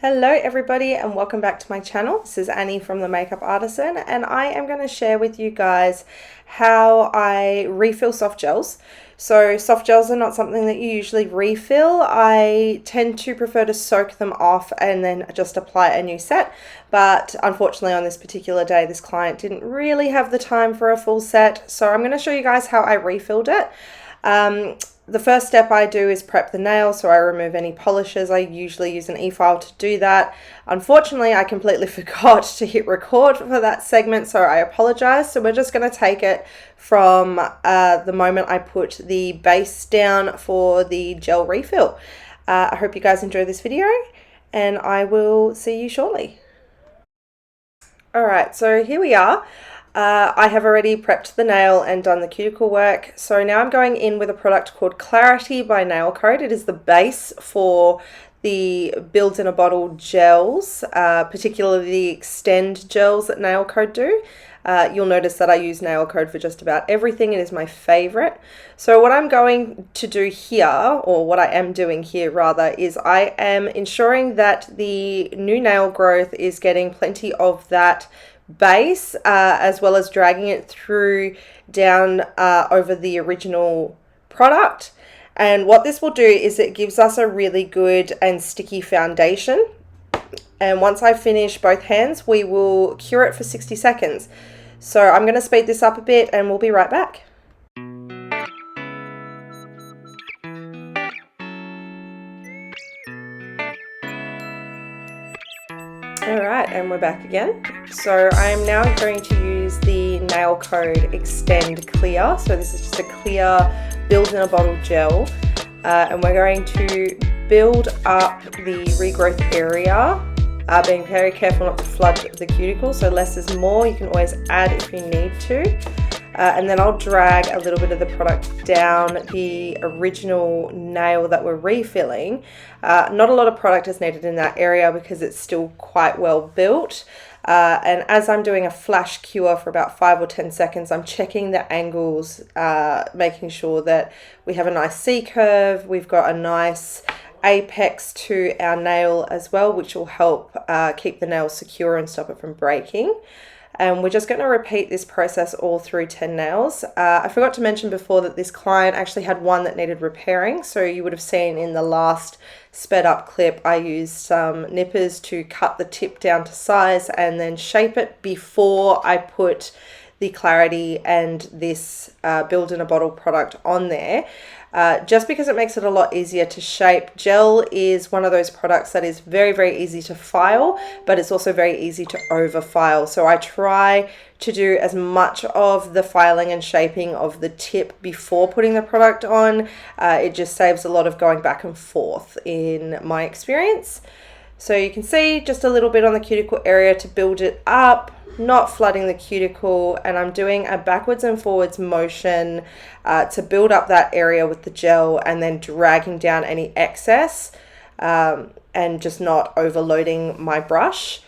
Hello everybody and welcome back to my channel. This is Annie from The Makeup Artisan and I am going to share with you guys how I refill soft gels. So soft gels are not something that you usually refill. I tend to prefer to soak them off and then just apply a new set. But unfortunately on this particular day, this client didn't really have the time for a full set. So I'm going to show you guys how I refilled it. The first step I do is prep the nail, so I remove any polishes. I usually use an e-file to do that. Unfortunately, I completely forgot to hit record for that segment, so I apologize. So we're just going to take it from the moment I put the base down for the gel refill. I hope you guys enjoy this video, and I will see you shortly. Alright, so here we are. I have already prepped the nail and done the cuticle work. So now I'm going in with a product called Clarity by Nail Code. It is the base for the Builds in a Bottle gels, particularly the Extend gels that Nail Code do. You'll notice that I use Nail Code for just about everything. It is my favorite. So what I'm going to do here, or what I am doing here rather, is I am ensuring that the new nail growth is getting plenty of that base as well as dragging it through down over the original product. And what this will do is it gives us a really good and sticky foundation. And once I finish both hands, we will cure it for 60 seconds. So I'm going to speed this up a bit and we'll be right back. Alright, and we're back again. So I'm now going to use the Nail Code Extend Clear. So this is just a clear Build in a Bottle gel. And we're going to build up the regrowth area, being very careful not to flood the cuticle. So less is more. You can always add if you need to. And then I'll drag a little bit of the product down the original nail that we're refilling. Not a lot of product is needed in that area because it's still quite well built. And as I'm doing a flash cure for about 5 or 10 seconds, I'm checking the angles, making sure that we have a nice C-curve, we've got a nice apex to our nail as well, which will help keep the nail secure and stop it from breaking. And we're just going to repeat this process all through 10 nails. I forgot to mention before that this client actually had one that needed repairing. So you would have seen in the last sped up clip, I used some nippers to cut the tip down to size and then shape it before I put the Clarity and this Build in a Bottle product on there. Just because it makes it a lot easier to shape. Gel is one of those products that is very, very easy to file, but it's also very easy to over file. So I try to do as much of the filing and shaping of the tip before putting the product on. It just saves a lot of going back and forth in my experience. So you can see just a little bit on the cuticle area to build it up, not flooding the cuticle, and I'm doing a backwards and forwards motion to build up that area with the gel and then dragging down any excess and just not overloading my brush.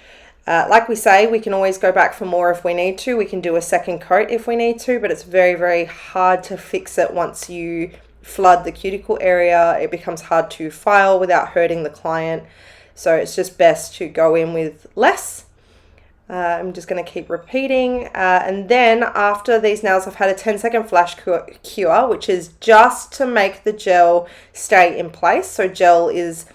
Like we say, we can always go back for more if we need to. We can do a second coat if we need to, but it's very, very hard to fix it once you flood the cuticle area. It becomes hard to file without hurting the client. So it's just best to go in with less. I'm just going to keep repeating. And then after these nails, I've had a 10-second flash cure, which is just to make the gel stay in place. So gel is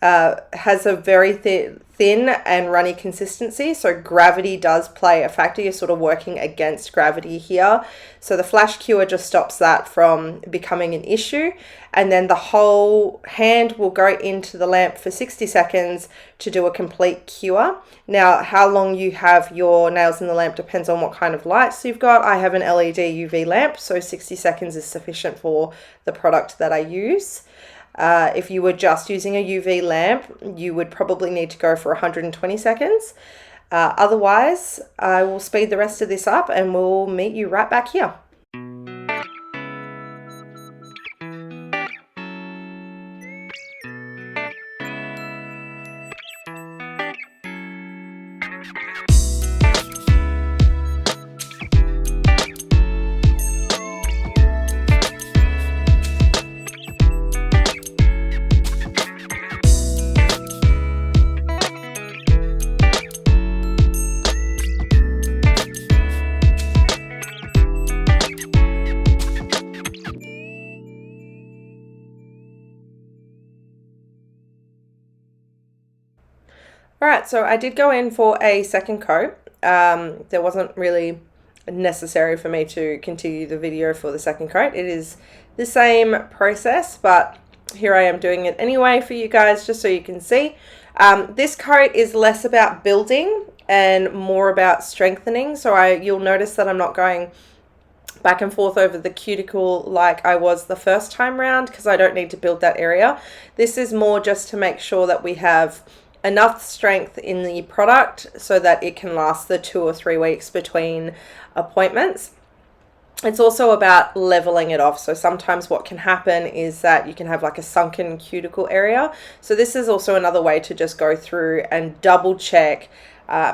has a very thin and runny consistency, so gravity does play a factor. You're sort of working against gravity here, so the flash cure just stops that from becoming an issue. And then the whole hand will go into the lamp for 60 seconds to do a complete cure. Now, how long you have your nails in the lamp depends on what kind of lights you've got. I have an LED UV lamp, so 60 seconds is sufficient for the product that I use. If you were just using a UV lamp, you would probably need to go for 120 seconds. Otherwise, I will speed the rest of this up and we'll meet you right back here. Alright, so I did go in for a second coat. There wasn't really necessary for me to continue the video for the second coat. It is the same process, but here I am doing it anyway for you guys just so you can see. This coat is less about building and more about strengthening. So you'll notice that I'm not going back and forth over the cuticle like I was the first time round because I don't need to build that area. This is more just to make sure that we have enough strength in the product so that it can last the 2 or 3 weeks between appointments. It's also about leveling it off. So sometimes what can happen is that you can have like a sunken cuticle area. So this is also another way to just go through and double check,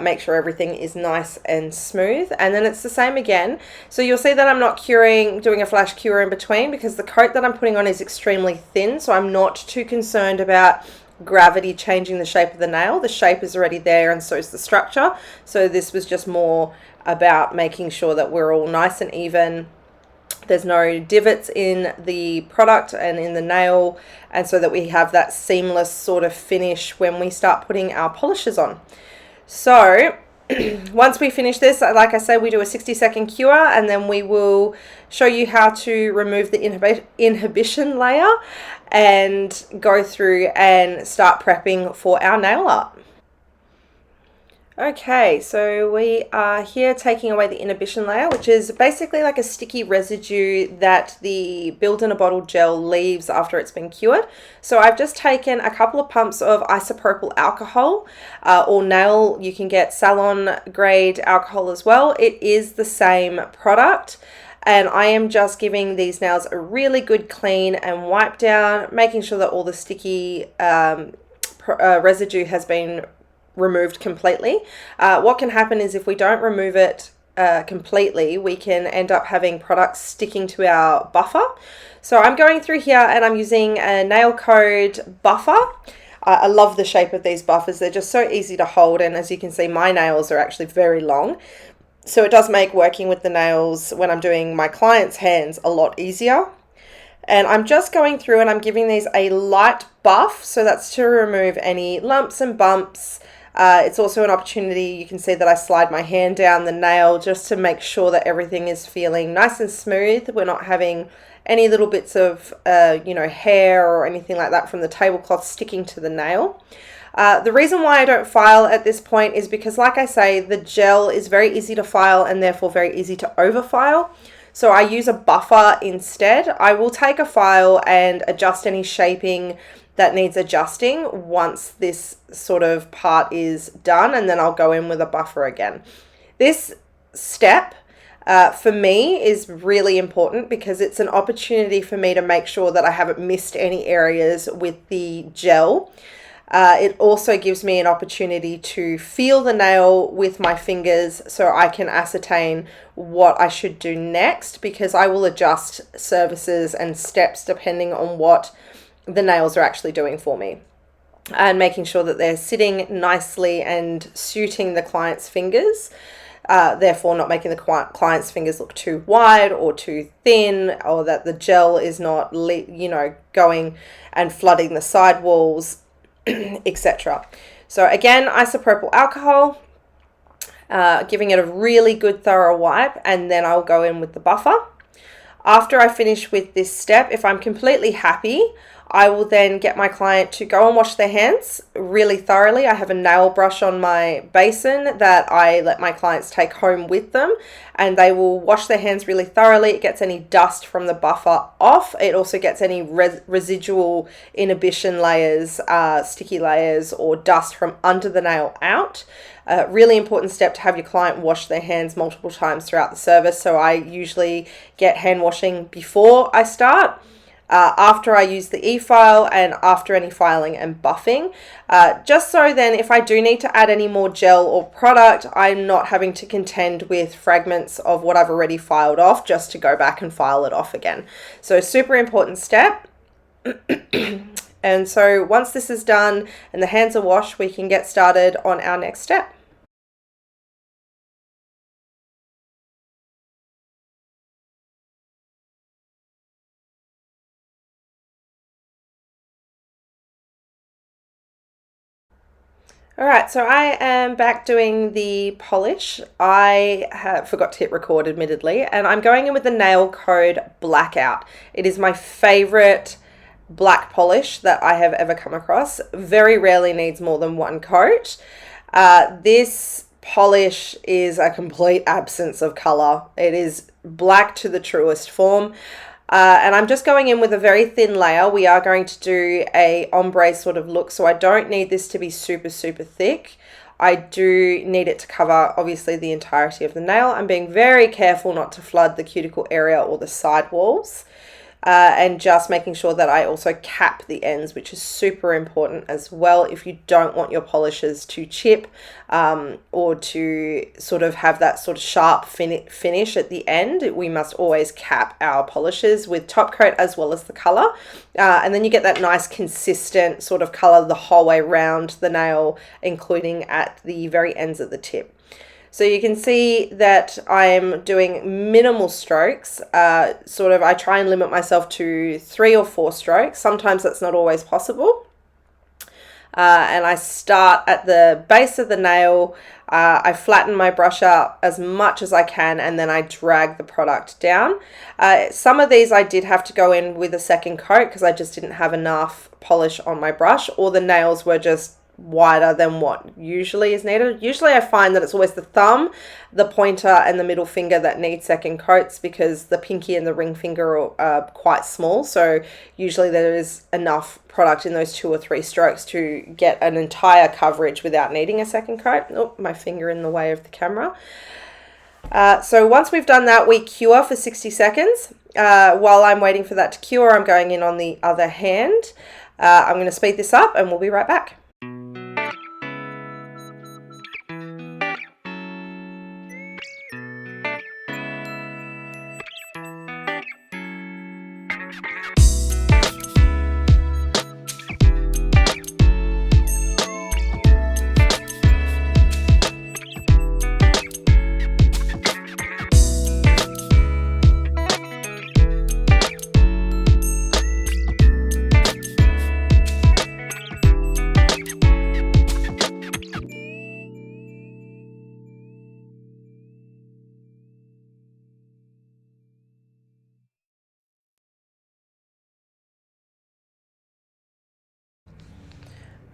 make sure everything is nice and smooth. And then it's the same again. So you'll see that I'm not doing a flash cure in between because the coat that I'm putting on is extremely thin. So I'm not too concerned about gravity changing the shape of the nail. The shape is already there and so is the structure. So this was just more about making sure that we're all nice and even. There's no divots in the product and in the nail, and so that we have that seamless sort of finish when we start putting our polishes on. So once we finish this, like I said, we do a 60-second cure and then we will show you how to remove the inhibition layer and go through and start prepping for our nail art. Okay, so we are here taking away the inhibition layer, which is basically like a sticky residue that the build in a bottle gel leaves after it's been cured. So I've just taken a couple of pumps of isopropyl alcohol, or nail, you can get salon grade alcohol as well. It is the same product. And I am just giving these nails a really good clean and wipe down, making sure that all the sticky residue has been removed completely. What can happen is if we don't remove it completely, we can end up having products sticking to our buffer. So I'm going through here and I'm using a nail code buffer. I love the shape of these buffers. They're just so easy to hold, and as you can see, my nails are actually very long. So it does make working with the nails when I'm doing my clients' hands a lot easier. And I'm just going through and I'm giving these a light buff. So that's to remove any lumps and bumps. It's also an opportunity, you can see that I slide my hand down the nail just to make sure that everything is feeling nice and smooth. We're not having any little bits of, hair or anything like that from the tablecloth sticking to the nail. The reason why I don't file at this point is because, like I say, the gel is very easy to file and therefore very easy to overfile. So I use a buffer instead. I will take a file and adjust any shaping that needs adjusting once this sort of part is done, and then I'll go in with a buffer again. This step for me is really important because it's an opportunity for me to make sure that I haven't missed any areas with the gel. It also gives me an opportunity to feel the nail with my fingers so I can ascertain what I should do next, because I will adjust services and steps depending on what the nails are actually doing for me, and making sure that they're sitting nicely and suiting the client's fingers, therefore not making the client's fingers look too wide or too thin, or that the gel is not going and flooding the side walls, etc. So again, isopropyl alcohol, giving it a really good thorough wipe, and then I'll go in with the buffer. After I finish with this step, if I'm completely happy, I will then get my client to go and wash their hands really thoroughly. I have a nail brush on my basin that I let my clients take home with them, and they will wash their hands really thoroughly. It gets any dust from the buffer off. It also gets any residual inhibition layers, sticky layers, or dust from under the nail out. Really important step to have your client wash their hands multiple times throughout the service. So I usually get hand washing before I start, after I use the e-file, and after any filing and buffing, just so then if I do need to add any more gel or product, I'm not having to contend with fragments of what I've already filed off just to go back and file it off again. So super important step. And so once this is done and the hands are washed, we can get started on our next step. Alright, so I am back doing the polish. I forgot to hit record admittedly, and I'm going in with the Nail Code Blackout. It is my favorite black polish that I have ever come across. Very rarely needs more than one coat. This polish is a complete absence of color. It is black to the truest form. And I'm just going in with a very thin layer. We are going to do a ombre sort of look, so I don't need this to be super, super thick. I do need it to cover, obviously, the entirety of the nail. I'm being very careful not to flood the cuticle area or the side walls. And just making sure that I also cap the ends, which is super important as well if you don't want your polishes to chip or to sort of have that sort of sharp finish at the end. We must always cap our polishes with top coat as well as the color, and then you get that nice consistent sort of color the whole way around the nail, including at the very ends of the tip. So you can see that I'm doing minimal strokes. I try and limit myself to 3 or 4 strokes. Sometimes that's not always possible. And I start at the base of the nail. I flatten my brush out as much as I can, and then I drag the product down. Some of these I did have to go in with a second coat because I just didn't have enough polish on my brush, or the nails were just wider than what usually is needed. Usually I find that it's always the thumb, the pointer, and the middle finger that need second coats because the pinky and the ring finger are quite small. So usually there is enough product in those 2 or 3 strokes to get an entire coverage without needing a second coat. Oh, my finger in the way of the camera. So once we've done that, we cure for 60 seconds. While I'm waiting for that to cure, I'm going in on the other hand. I'm going to speed this up and we'll be right back.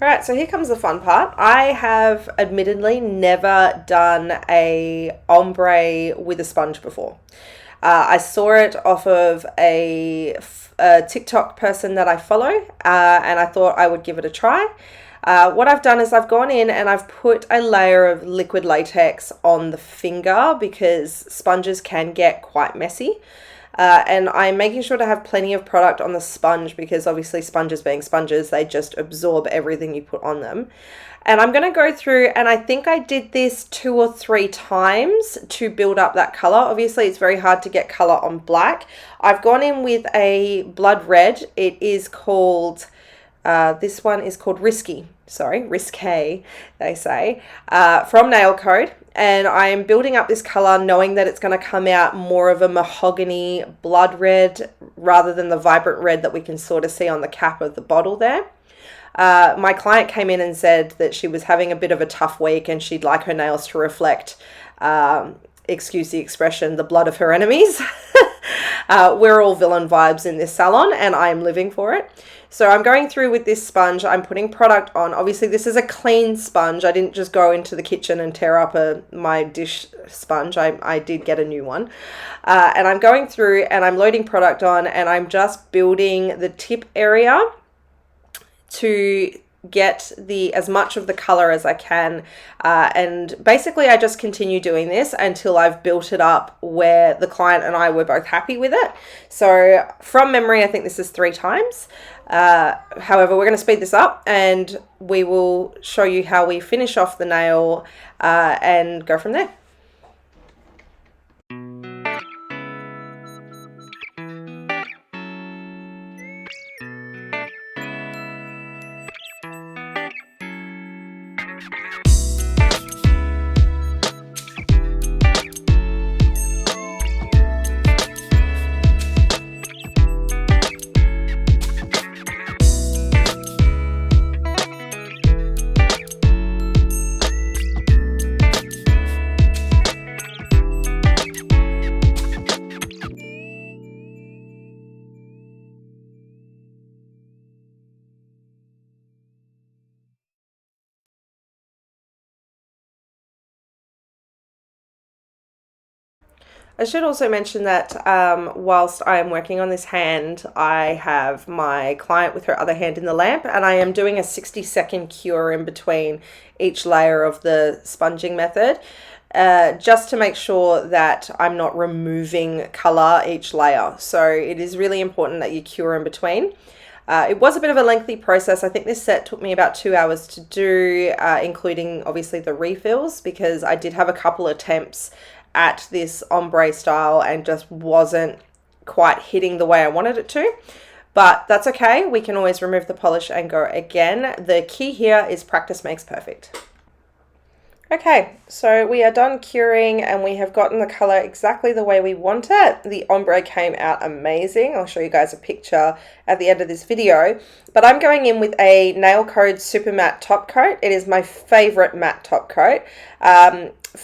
Alright, so here comes the fun part. I have admittedly never done a ombre with a sponge before. I saw it off of a TikTok person that I follow, and I thought I would give it a try. What I've done is I've gone in and I've put a layer of liquid latex on the finger because sponges can get quite messy. And I'm making sure to have plenty of product on the sponge because obviously sponges being sponges, they just absorb everything you put on them. And I'm going to go through, and I think I did this 2 or 3 times to build up that color. Obviously it's very hard to get color on black. I've gone in with a blood red. It is called, this one is called Risky, they say, from Nail Code. And I'm building up this color knowing that it's going to come out more of a mahogany blood red rather than the vibrant red that we can sort of see on the cap of the bottle there. My client came in and said that she was having a bit of a tough week and she'd like her nails to reflect, excuse the expression, the blood of her enemies. We're all villain vibes in this salon and I am living for it. So I'm going through with this sponge. I'm putting product on. Obviously, this is a clean sponge. I didn't just go into the kitchen and tear up my dish sponge. I did get a new one. And I'm going through and I'm loading product on and I'm just building the tip area to get as much of the color as I can, and basically I just continue doing this until I've built it up where the client and I were both happy with it. So from memory I think this is 3 times. However, we're going to speed this up and we will show you how we finish off the nail and go from there. I should also mention that whilst I am working on this hand, I have my client with her other hand in the lamp, and I am doing a 60-second cure in between each layer of the sponging method, just to make sure that I'm not removing color each layer. So it is really important that you cure in between. It was a bit of a lengthy process. I think this set took me about 2 hours to do, including obviously the refills, because I did have a couple attempts at this ombre style and just wasn't quite hitting the way I wanted it to. But that's okay. We can always remove the polish and go again. The key here is practice makes perfect. Okay, so we are done curing and we have gotten the color exactly the way we want it. The ombre came out amazing. I'll show you guys a picture at the end of this video. But I'm going in with a Nail Code Super Matte Top Coat. It is my favorite matte top coat,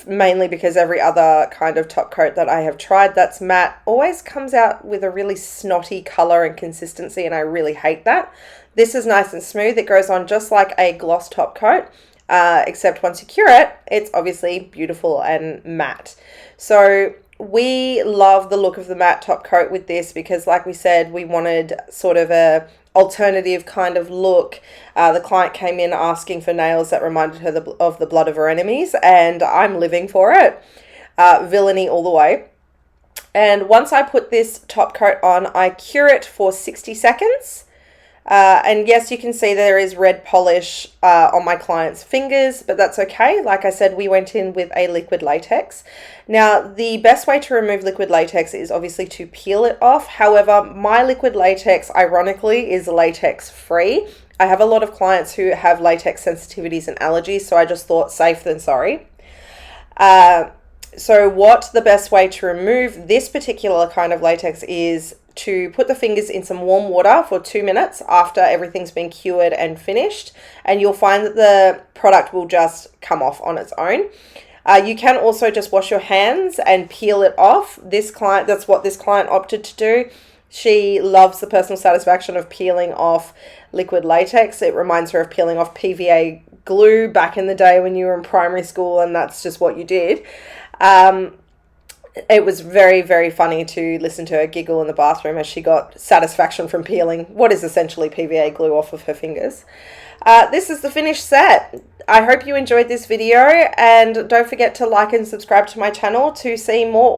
mainly because every other kind of top coat that I have tried that's matte always comes out with a really snotty color and consistency, and I really hate that. This is nice and smooth. It goes on just like a gloss top coat. Except once you cure it, it's obviously beautiful and matte. So we love the look of the matte top coat with this because, like we said, we wanted sort of a alternative kind of look. The client came in asking for nails that reminded her of the blood of her enemies, and I'm living for it. Villainy all the way. And once I put this top coat on, I cure it for 60 seconds. And yes, you can see there is red polish on my client's fingers, but that's okay. Like I said, we went in with a liquid latex. Now, the best way to remove liquid latex is obviously to peel it off. However, my liquid latex, ironically, is latex free. I have a lot of clients who have latex sensitivities and allergies, so I just thought safe than sorry. So what the best way to remove this particular kind of latex is to put the fingers in some warm water for 2 minutes after everything's been cured and finished, and you'll find that the product will just come off on its own. You can also just wash your hands and peel it off. That's what this client opted to do. She loves the personal satisfaction of peeling off liquid latex. It reminds her of peeling off PVA glue back in the day when you were in primary school, and that's just what you did. It was very, very funny to listen to her giggle in the bathroom as she got satisfaction from peeling what is essentially PVA glue off of her fingers. This is the finished set. I hope you enjoyed this video, and don't forget to like and subscribe to my channel to see more